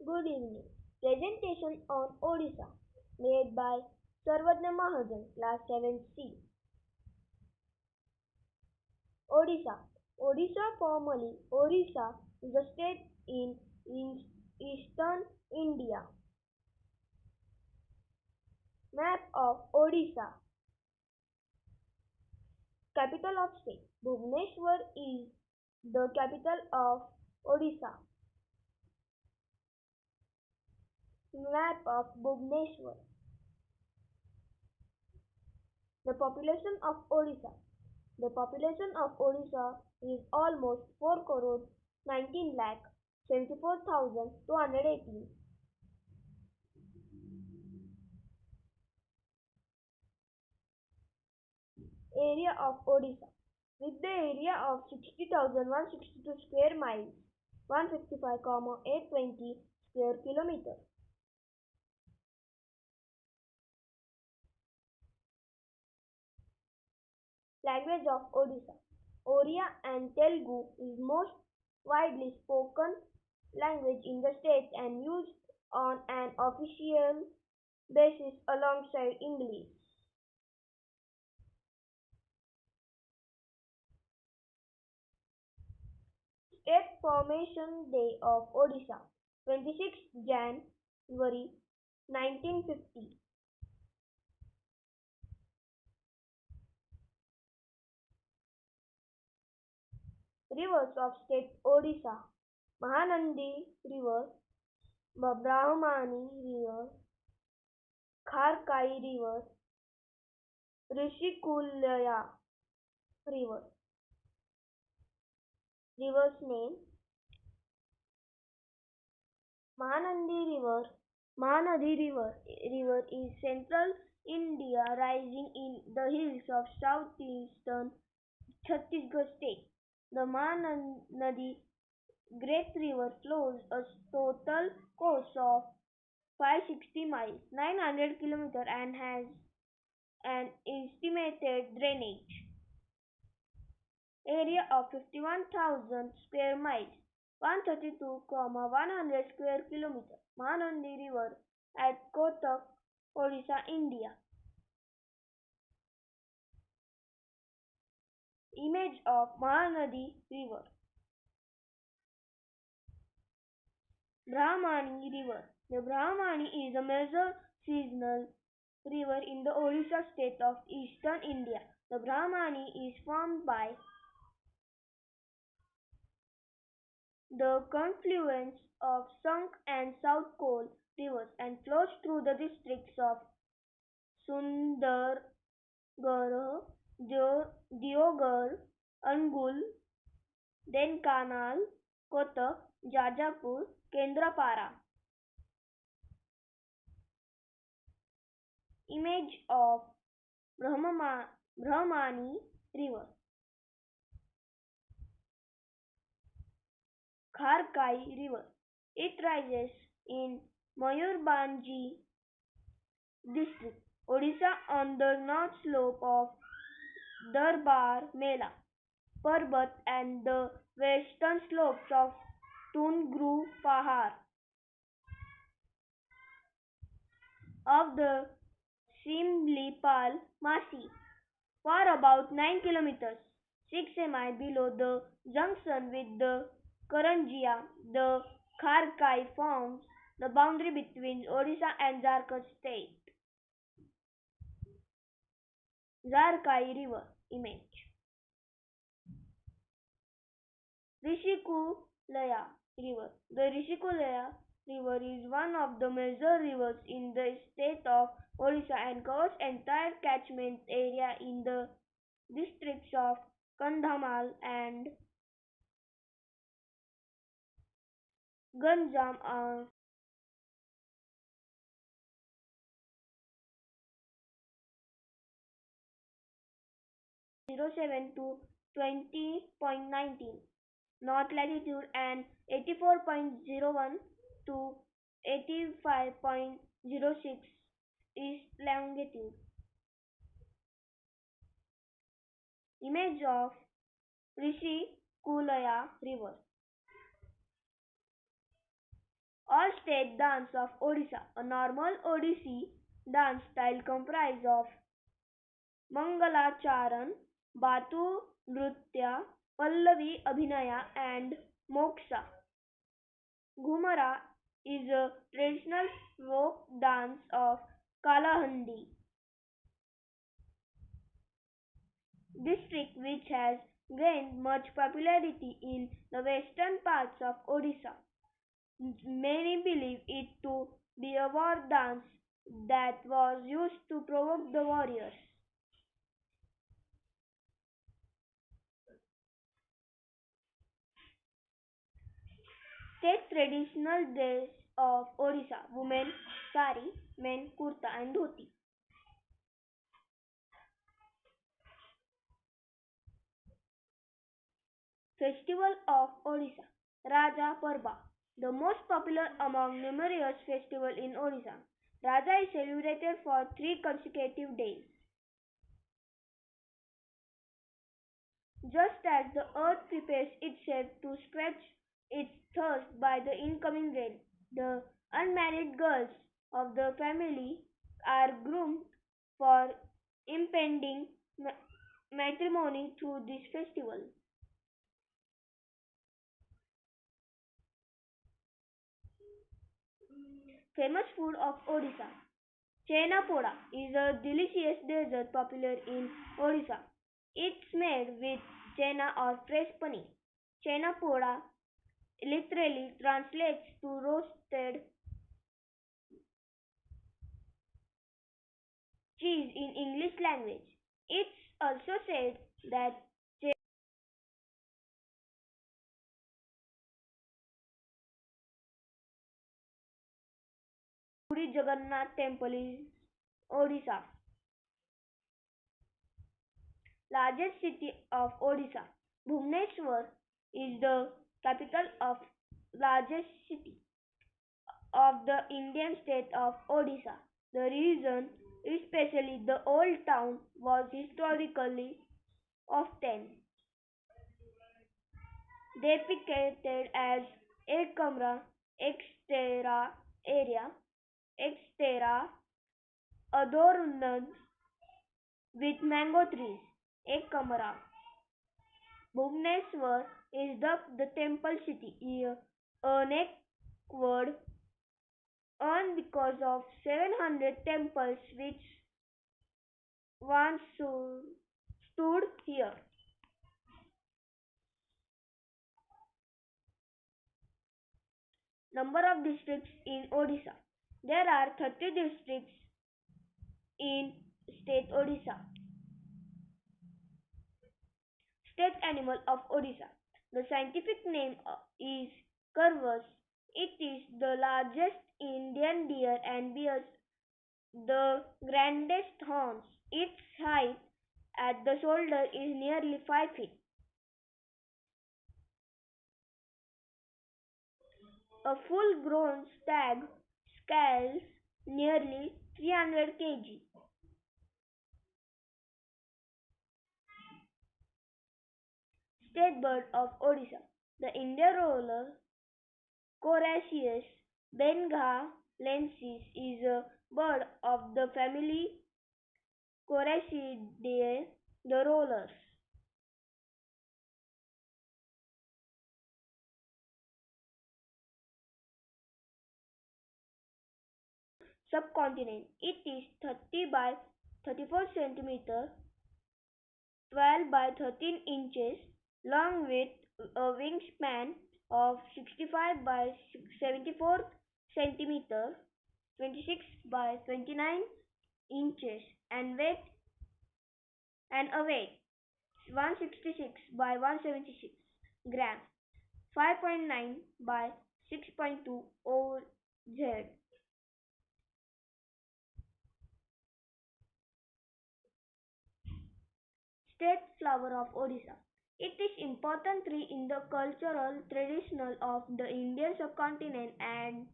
Good evening. Presentation on Odisha made by Sarvajna Mahajan, Class 7C. Odisha. Odisha, formerly Orissa, is a state in eastern India. Map of Odisha. Capital of state. Bhubaneswar is the capital of Odisha. Map of Bhubaneswar. The population of Odisha. The population of Odisha is almost 4 crore 19 lakh 74,218. Area of Odisha. With the area of 60,162 square miles, 155,820 square kilometers. Language of Odisha. Oriya and Telugu is most widely spoken language in the state and used on an official basis alongside English. State Formation Day of Odisha, 26th January 1950. Rivers of State Odisha: Mahanandi River, Brahmani River, Kharkai River, Rishikulaya River. Rivers name: Mahanandi River. Mahanadi River is central India, rising in the hills of southeastern Chhattisgarh state. The Mahanadi Great River flows a total course of 560 miles (900 kilometers) and has an estimated drainage area of 51,000 square miles (132,100 square kilometers). Mahanandi River at Kotak, Odisha, India. Image of Mahanadi River. Brahmani River. The Brahmani is a major seasonal river in the Odisha state of eastern India. The Brahmani is formed by the confluence of Sunk and South Col rivers and flows through the districts of Sundargarh, Deoghar, Angul, Dhenkanal, Kotak, Jajapur, Kendrapara. Image of Brahmani River. Kharkai River. It rises in Mayurbhanj district, Odisha on the north slope of Darbar Mela Parbat and the western slopes of Tungru Pahar of the Simlipal Masi for about 9 kilometers, 6 mi below the junction with the Karanjia. The Kharkai forms the boundary between Odisha and Jharkhand state. Zarkai River image. Rishikulaya River. The Rishikulaya River is one of the major rivers in the state of Odisha and covers entire catchment area in the districts of Kandhamal and Ganjam. 07 to 20.19 north latitude and 84.01 to 85.06 east longitude. Image of Rishi Kulaya River. All state dance of Odisha. A normal Odissi dance style comprises of Mangalacharan, Batu Nritya, Pallavi Abhinaya and Moksha. Ghumara is a traditional folk dance of Kalahandi district which has gained much popularity in the western parts of Odisha. Many believe it to be a war dance that was used to provoke the warriors. State traditional dress of Odisha: women sari, men kurta and dhoti. Festival of Odisha: Raja Parba, the most popular among numerous festivals in Odisha. Raja is celebrated for 3 consecutive days. Just as the earth prepares itself to quench its thirst by the incoming rain, the unmarried girls of the family are groomed for impending matrimony through this festival. Famous food of Odisha: Chena poda is a delicious dessert popular in Odisha. It's made with chena or fresh paneer. Chena poda literally translates to roasted cheese in English language. It's also said that Puri Jagannath Temple is Odisha. Largest city of Odisha. Bhubaneswar is the capital of largest city of the Indian state of Odisha. The region, especially the old town, was historically often depicted as Ekamra, Exterra area, Exterra adorned with mango trees. Ekamra. Bhubaneswar is dubbed the temple city, a word earned because of 700 temples which once stood here. Number of districts in Odisha. There are 30 districts in state Odisha. State animal of Odisha. The scientific name is Curvus. It is the largest Indian deer and bears the grandest horns. Its height at the shoulder is nearly 5 feet. A full grown stag scales nearly 300 kg. State bird of Odisha. The Indian roller Coraceus bengalensis is a bird of the family Coracidae, the rollers. Subcontinent. It is 30 by 34 centimeter, 12 by 13 inches long with a wingspan of 65 by 74 centimeter, 26 by 29 inches and a weight 166 by 176 grams, 5.9 by 6.2 oz. State flower of Odisha. It is important tree in the cultural tradition of the Indian subcontinent and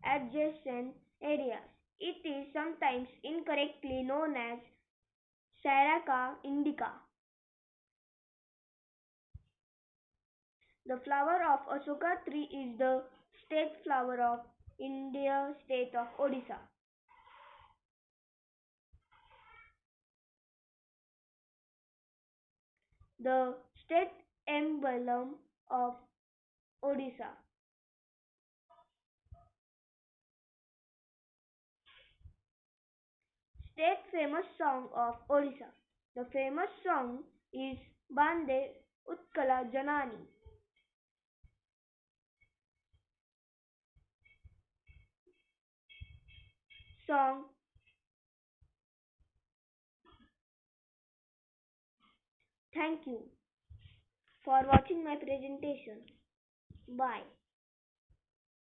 adjacent areas. It is sometimes incorrectly known as Syriaca indica. The flower of Asoka tree is the state flower of India state of Odisha. The state emblem of Odisha. State famous song of Odisha. The famous song is Bande Utkala Janani. Song. Thank you for watching my presentation. Bye.